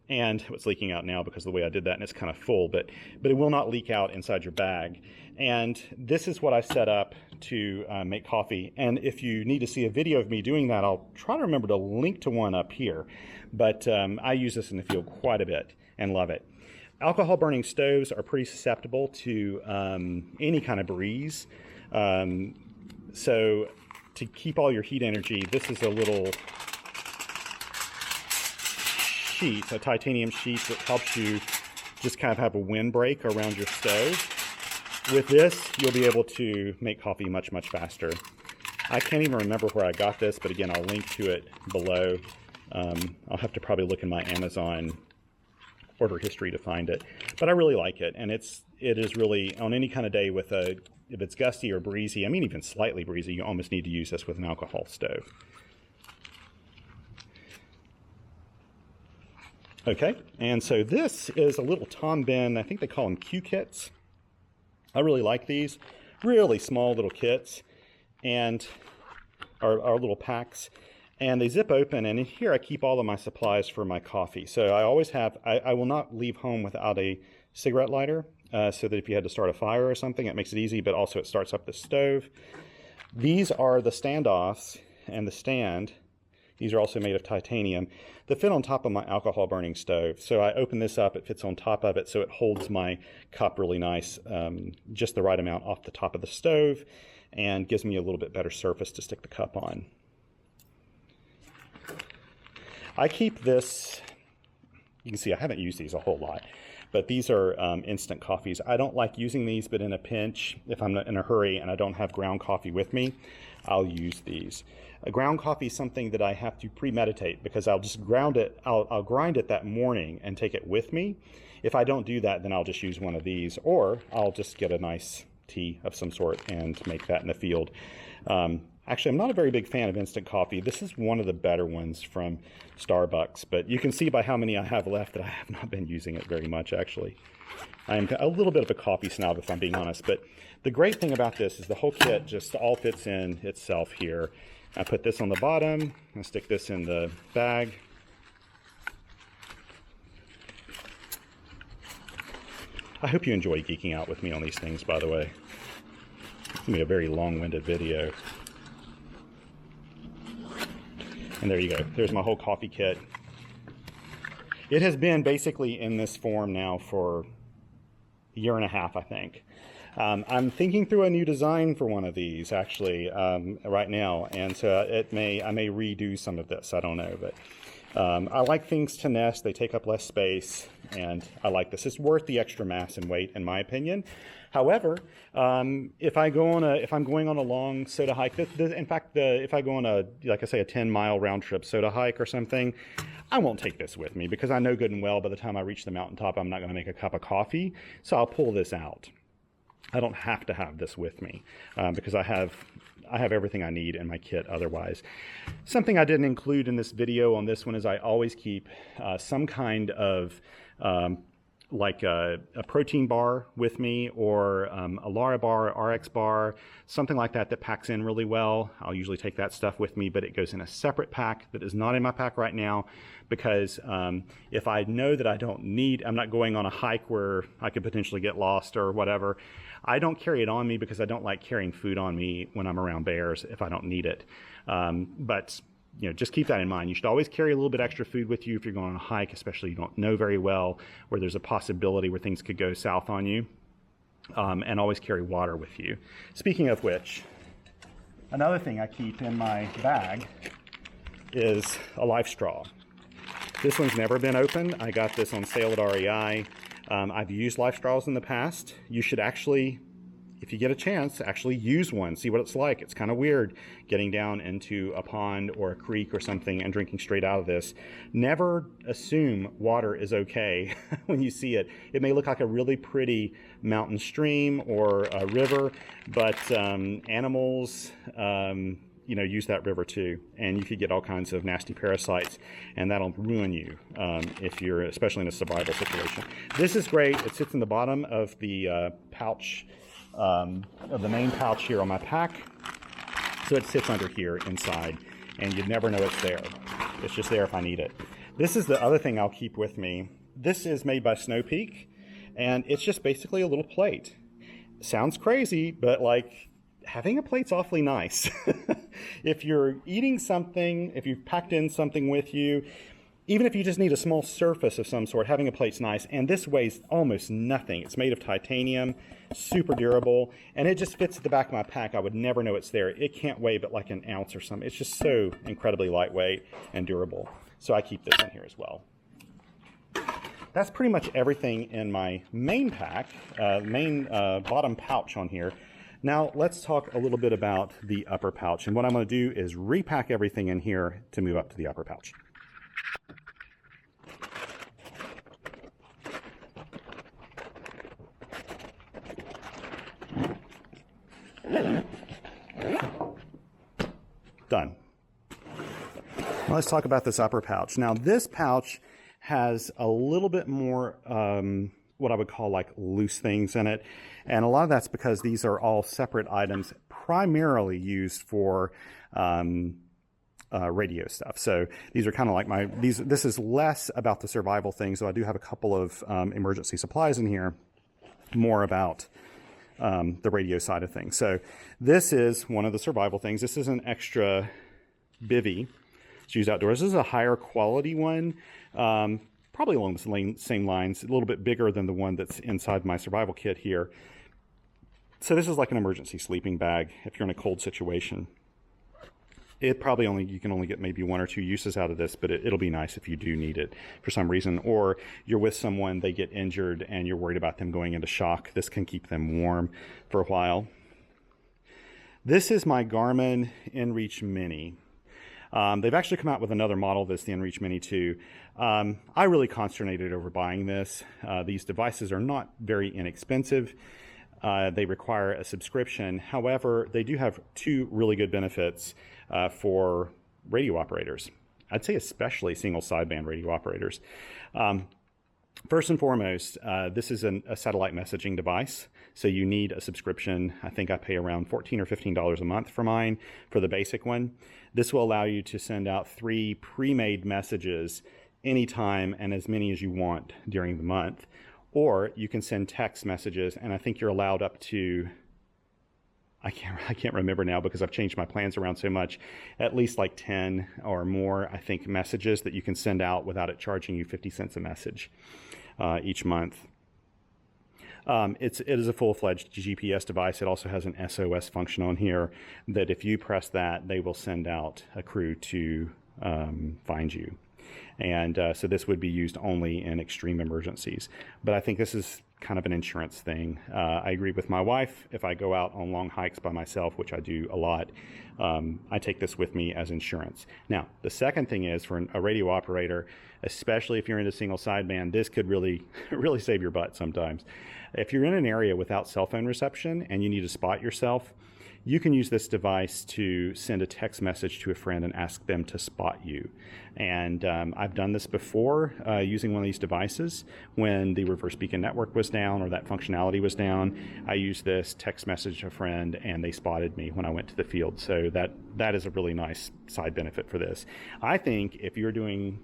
Speaker 1: And it's leaking out now because of the way I did that, and it's kind of full, but it will not leak out inside your bag. And this is what I set up to make coffee. And if you need to see a video of me doing that, I'll try to remember to link to one up here. But I use this in the field quite a bit and love it. Alcohol burning stoves are pretty susceptible to any kind of breeze. So to keep all your heat energy, this is a little sheet, a titanium sheet that helps you just kind of have a windbreak around your stove. With this, you'll be able to make coffee much, much faster. I can't even remember where I got this, but again, I'll link to it below. I'll have to probably look in my Amazon order history to find it. But I really like it, and it is really, on any kind of day with if it's gusty or breezy, I mean even slightly breezy, you almost need to use this with an alcohol stove. Okay, and so this is a little Tom Ben, I think they call them Q kits. I really like these, really small little kits, and our little packs. And they zip open, and in here I keep all of my supplies for my coffee. So I always have, I will not leave home without a cigarette lighter, so that if you had to start a fire or something, it makes it easy, but also it starts up the stove. These are the standoffs and the stand. These are also made of titanium that fit on top of my alcohol burning stove. So I open this up, it fits on top of it, so it holds my cup really nice, just the right amount off the top of the stove, and gives me a little bit better surface to stick the cup on. I keep this, you can see I haven't used these a whole lot, but these are instant coffees. I don't like using these, but in a pinch, if I'm not in a hurry and I don't have ground coffee with me, I'll use these. A ground coffee is something that I have to premeditate, because I'll just ground it, I'll grind it that morning and take it with me. If I don't do that, then I'll just use one of these, or I'll just get a nice tea of some sort and make that in the field. Actually, I'm not a very big fan of instant coffee. This is one of the better ones from Starbucks, but you can see by how many I have left that I have not been using it very much, actually. I'm a little bit of a coffee snob, if I'm being honest, but the great thing about this is the whole kit just all fits in itself here. I put this on the bottom, I stick this in the bag. I hope you enjoy geeking out with me on these things, by the way. It's going to be a very long-winded video. And there you go. There's my whole coffee kit. It has been basically in this form now for a year and a half, I think. I'm thinking through a new design for one of these, actually, right now. And so I may redo some of this. I don't know. But I like things to nest. They take up less space. And I like this. It's worth the extra mass and weight, in my opinion. However, if I'm going on a long SOTA hike, in fact, if I go on like I say, a 10-mile round trip SOTA hike or something, I won't take this with me, because I know good and well by the time I reach the mountaintop, I'm not going to make a cup of coffee. So I'll pull this out. I don't have to have this with me, because I have everything I need in my kit otherwise. Something I didn't include in this video on this one is I always keep some kind of like a protein bar with me, or a Lara bar, RX bar, something like that that packs in really well. I'll usually take that stuff with me, but it goes in a separate pack that is not in my pack right now, because if I know that I'm not going on a hike where I could potentially get lost or whatever, I don't carry it on me, because I don't like carrying food on me when I'm around bears if I don't need it. But you know, just keep that in mind. You should always carry a little bit extra food with you if you're going on a hike, especially you don't know very well, where there's a possibility where things could go south on you. And always carry water with you. Speaking of which, another thing I keep in my bag is a life straw. This one's never been opened. I got this on sale at REI. I've used life straws in the past. You should actually, if you get a chance, actually use one. See what it's like. It's kind of weird getting down into a pond or a creek or something and drinking straight out of this. Never assume water is okay when you see it. It may look like a really pretty mountain stream or a river, but animals, you know, use that river too, and you could get all kinds of nasty parasites, and that'll ruin you if you're, especially in a survival situation. This is great. It sits in the bottom of the pouch, of the main pouch here on my pack, so it sits under here inside, and you'd never know it's there. It's just there if I need it. This is the other thing I'll keep with me. This is made by Snow Peak, and it's just basically a little plate. Sounds crazy, but like, having a plate's awfully nice. If you're eating something, if you've packed in something with you, even if you just need a small surface of some sort, having a plate's nice. And this weighs almost nothing. It's made of titanium, super durable, and it just fits at the back of my pack. I would never know it's there. It can't weigh but like an ounce or something. It's just so incredibly lightweight and durable. So I keep this in here as well. That's pretty much everything in my main pack, bottom pouch on here. Now let's talk a little bit about the upper pouch, and what I'm going to do is repack everything in here to move up to the upper pouch. Done. Now let's talk about this upper pouch. Now this pouch has a little bit more what I would call like loose things in it. And a lot of that's because these are all separate items primarily used for radio stuff. So these are kind of like this is less about the survival thing. So I do have a couple of emergency supplies in here, more about the radio side of things. So this is one of the survival things. This is an extra bivy. It's used outdoors. This is a higher quality one, probably along the same lines, a little bit bigger than the one that's inside my survival kit here. So this is like an emergency sleeping bag if you're in a cold situation. You can only get maybe 1 or 2 uses out of this, but it'll be nice if you do need it for some reason, or you're with someone, they get injured and you're worried about them going into shock. This can keep them warm for a while. This is my Garmin InReach Mini. They've actually come out with another model of this, the InReach Mini 2. I really consternated over buying this. These devices are not very inexpensive. They require a subscription. However, they do have 2 really good benefits for radio operators. I'd say especially single sideband radio operators. First and foremost, this is a satellite messaging device, so you need a subscription. I think I pay around $14 or $15 a month for mine, for the basic one. This will allow you to send out 3 pre-made messages anytime and as many as you want during the month. Or you can send text messages, and I think you're allowed up to, I can't remember now because I've changed my plans around so much, at least like 10 or more, I think, messages that you can send out without it charging you 50 cents a message each month. It is a full-fledged GPS device. It also has an SOS function on here that if you press that, they will send out a crew to find you. And so this would be used only in extreme emergencies. But I think this is kind of an insurance thing. I agree with my wife. If I go out on long hikes by myself, which I do a lot, I take this with me as insurance. Now, the second thing is for a radio operator, especially if you're into single sideband, this could really, really save your butt sometimes. If you're in an area without cell phone reception and you need to spot yourself, you can use this device to send a text message to a friend and ask them to spot you. And I've done this before using one of these devices when the reverse beacon network was down or that functionality was down. I used this text message to a friend and they spotted me when I went to the field. So that is a really nice side benefit for this. I think if you're doing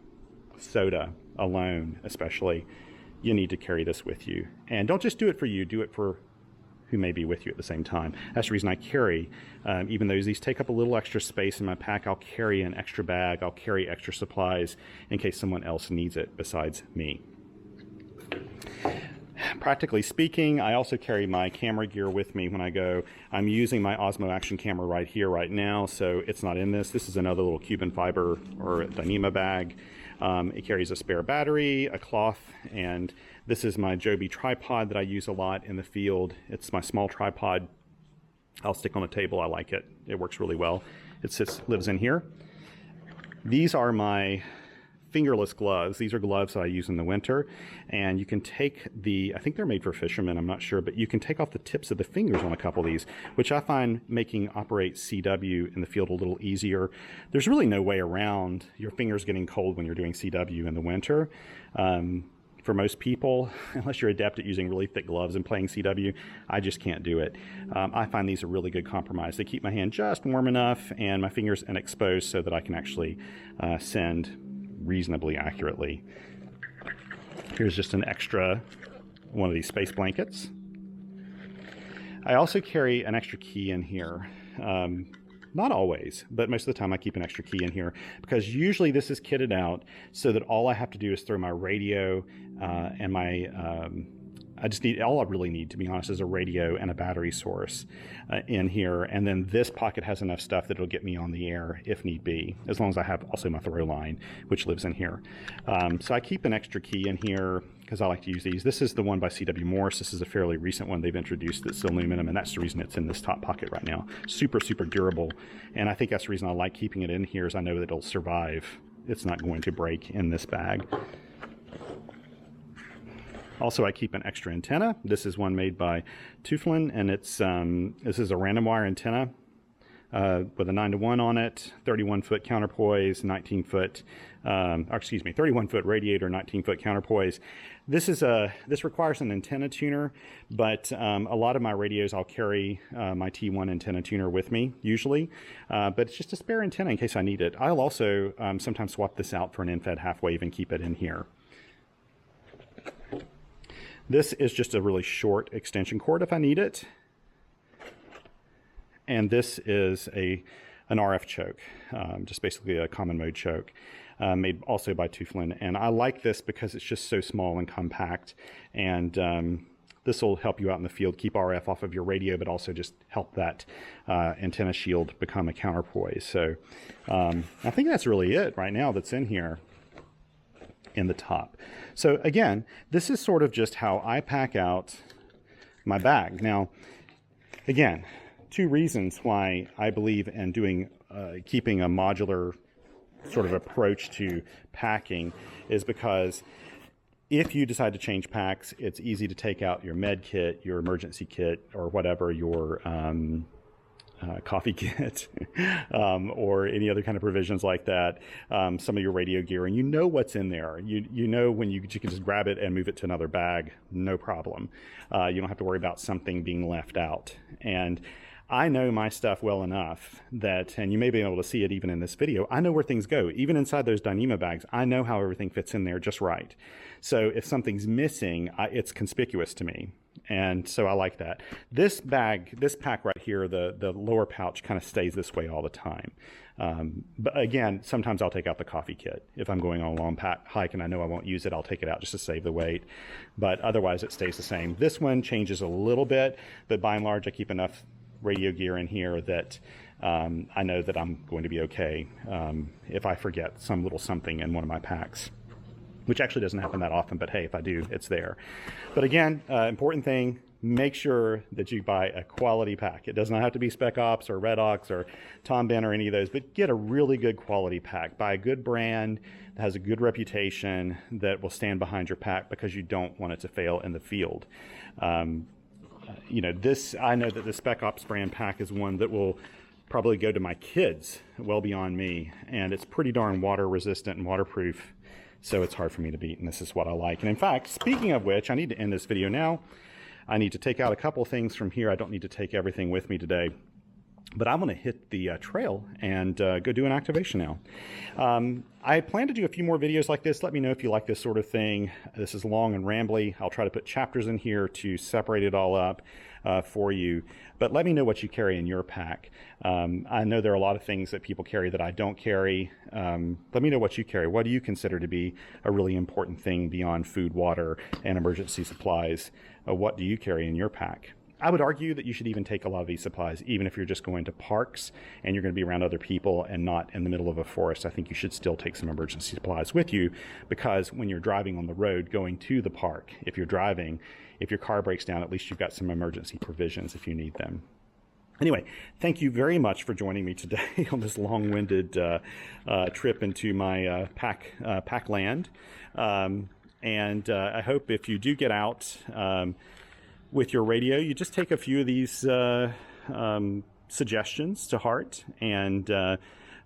Speaker 1: SOTA alone, especially, you need to carry this with you. And don't just do it for you, do it for who may be with you at the same time. That's the reason I carry, even though these take up a little extra space in my pack, I'll carry an extra bag, I'll carry extra supplies in case someone else needs it besides me. Practically speaking, I also carry my camera gear with me when I go. I'm using my Osmo Action camera right here, right now, so it's not in this. This is another little Cuban fiber or Dyneema bag. It carries a spare battery, a cloth, and this is my Joby tripod that I use a lot in the field. It's my small tripod. I'll stick on a table. I like it. It works really well. It lives in here. These are my fingerless gloves. These are gloves that I use in the winter, and you can take I think they're made for fishermen, I'm not sure, but you can take off the tips of the fingers on a couple of these, which I find making operate CW in the field a little easier. There's really no way around your fingers getting cold when you're doing CW in the winter. For most people, unless you're adept at using really thick gloves and playing CW, I just can't do it. I find these a really good compromise. They keep my hand just warm enough and my fingers unexposed so that I can actually send reasonably accurately. Here's just an extra one of these space blankets. I also carry an extra key in here. Not always, but most of the time I keep an extra key in here because usually this is kitted out so that all I have to do is throw my radio and my all I really need, to be honest, is a radio and a battery source in here. And then this pocket has enough stuff that it'll get me on the air if need be, as long as I have also my throw line, which lives in here. So I keep an extra key in here because I like to use these. This is the one by C.W. Morse. This is a fairly recent one they've introduced that's aluminum, and that's the reason it's in this top pocket right now. Super, super durable. And I think that's the reason I like keeping it in here, is I know that it'll survive. It's not going to break in this bag. Also, I keep an extra antenna. This is one made by Tuflin, and it's this is a random wire antenna. with a 9-to-1 on it, 31-foot counterpoise, 31-foot radiator, 19-foot counterpoise. This requires an antenna tuner, but a lot of my radios I'll carry my T1 antenna tuner with me usually, but it's just a spare antenna in case I need it. I'll also sometimes swap this out for an in-fed half wave and keep it in here. This is just a really short extension cord if I need it. And this is an RF choke, just basically a common mode choke, made also by Tuflin. And I like this because it's just so small and compact. And this will help you out in the field, keep RF off of your radio, but also just help that antenna shield become a counterpoise. So I think that's really it right now that's in here in the top. So again, this is sort of just how I pack out my bag. Now, again, 2 reasons why I believe in doing keeping a modular sort of approach to packing is because if you decide to change packs, it's easy to take out your med kit, your emergency kit, or whatever, your coffee kit, or any other kind of provisions like that, some of your radio gear, and you know what's in there. You know when you can just grab it and move it to another bag, no problem. You don't have to worry about something being left out. And I know my stuff well enough that, and you may be able to see it even in this video, I know where things go. Even inside those Dyneema bags, I know how everything fits in there just right. So if something's missing, it's conspicuous to me. And so I like that. This bag, this pack right here, the lower pouch kind of stays this way all the time. But again, sometimes I'll take out the coffee kit. If I'm going on a long hike and I know I won't use it, I'll take it out just to save the weight. But otherwise it stays the same. This one changes a little bit, but by and large I keep enough radio gear in here that I know that I'm going to be okay if I forget some little something in one of my packs, which actually doesn't happen that often, but hey, if I do, it's there. But again, important thing, make sure that you buy a quality pack. It does not have to be Spec-Ops or Red Ox or Tom Ben or any of those, but get a really good quality pack. Buy a good brand that has a good reputation that will stand behind your pack because you don't want it to fail in the field. You know, I know that the Spec-Ops brand pack is one that will probably go to my kids well beyond me, and it's pretty darn water resistant and waterproof, so it's hard for me to beat, and this is what I like. And in fact, speaking of which, I need to end this video now. I need to take out a couple things from here. I don't need to take everything with me today, but I'm going to hit the trail and go do an activation now. I plan to do a few more videos like this. Let me know if you like this sort of thing. This is long and rambly. I'll try to put chapters in here to separate it all up for you. But let me know what you carry in your pack. I know there are a lot of things that people carry that I don't carry. Let me know what you carry. What do you consider to be a really important thing beyond food, water, and emergency supplies? What do you carry in your pack? I would argue that you should even take a lot of these supplies, even if you're just going to parks and you're going to be around other people and not in the middle of a forest. I think you should still take some emergency supplies with you, because when you're driving on the road going to the park, if you're driving, if your car breaks down, at least you've got some emergency provisions if you need them. Anyway, thank you very much for joining me today on this long-winded trip into my pack land. And I hope if you do get out with your radio, you just take a few of these suggestions to heart and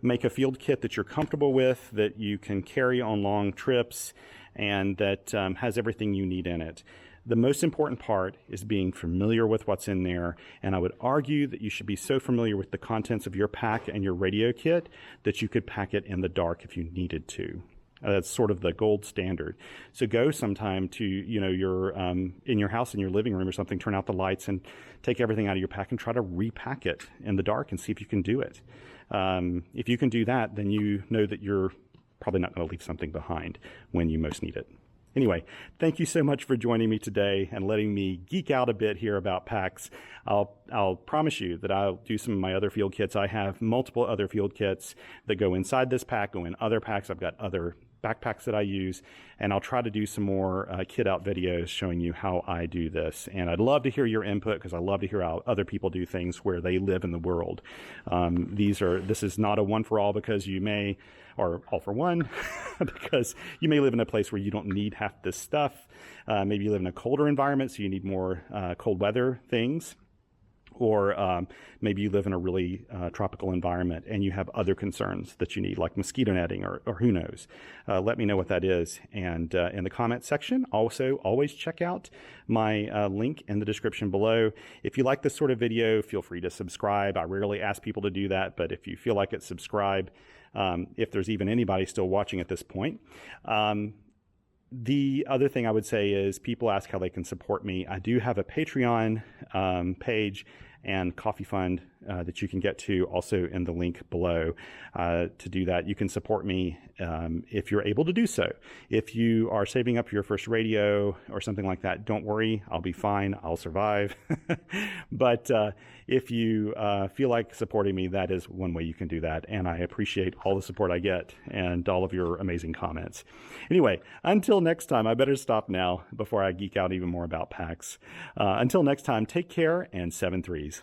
Speaker 1: make a field kit that you're comfortable with, that you can carry on long trips, and that has everything you need in it. The most important part is being familiar with what's in there, and I would argue that you should be so familiar with the contents of your pack and your radio kit that you could pack it in the dark if you needed to. That's sort of the gold standard. So go sometime to, your in your house, in your living room or something, turn out the lights and take everything out of your pack and try to repack it in the dark and see if you can do it. If you can do that, then you know that you're probably not going to leave something behind when you most need it. Anyway, thank you so much for joining me today and letting me geek out a bit here about packs. I'll promise you that I'll do some of my other field kits. I have multiple other field kits that go inside this pack, go in other packs. I've got other backpacks that I use, and I'll try to do some more kit out videos showing you how I do this. And I'd love to hear your input, because I love to hear how other people do things where they live in the world. This is not a one for all, because you may, or all for one, because you may live in a place where you don't need half this stuff. Maybe you live in a colder environment, so you need more cold weather things. or maybe you live in a really tropical environment and you have other concerns that you need, like mosquito netting or who knows. Let me know what that is. And in the comment section, also always check out my link in the description below. If you like this sort of video, feel free to subscribe. I rarely ask people to do that, but if you feel like it, subscribe. If there's even anybody still watching at this point. The other thing I would say is people ask how they can support me. I do have a Patreon page and coffee fund that you can get to, also in the link below. To do that, you can support me if you're able to do so. If you are saving up for your first radio or something like that, don't worry, I'll be fine, I'll survive. But if you feel like supporting me, that is one way you can do that, and I appreciate all the support I get and all of your amazing comments. Anyway, until next time, I better stop now before I geek out even more about packs. Until next time, take care and 7 threes.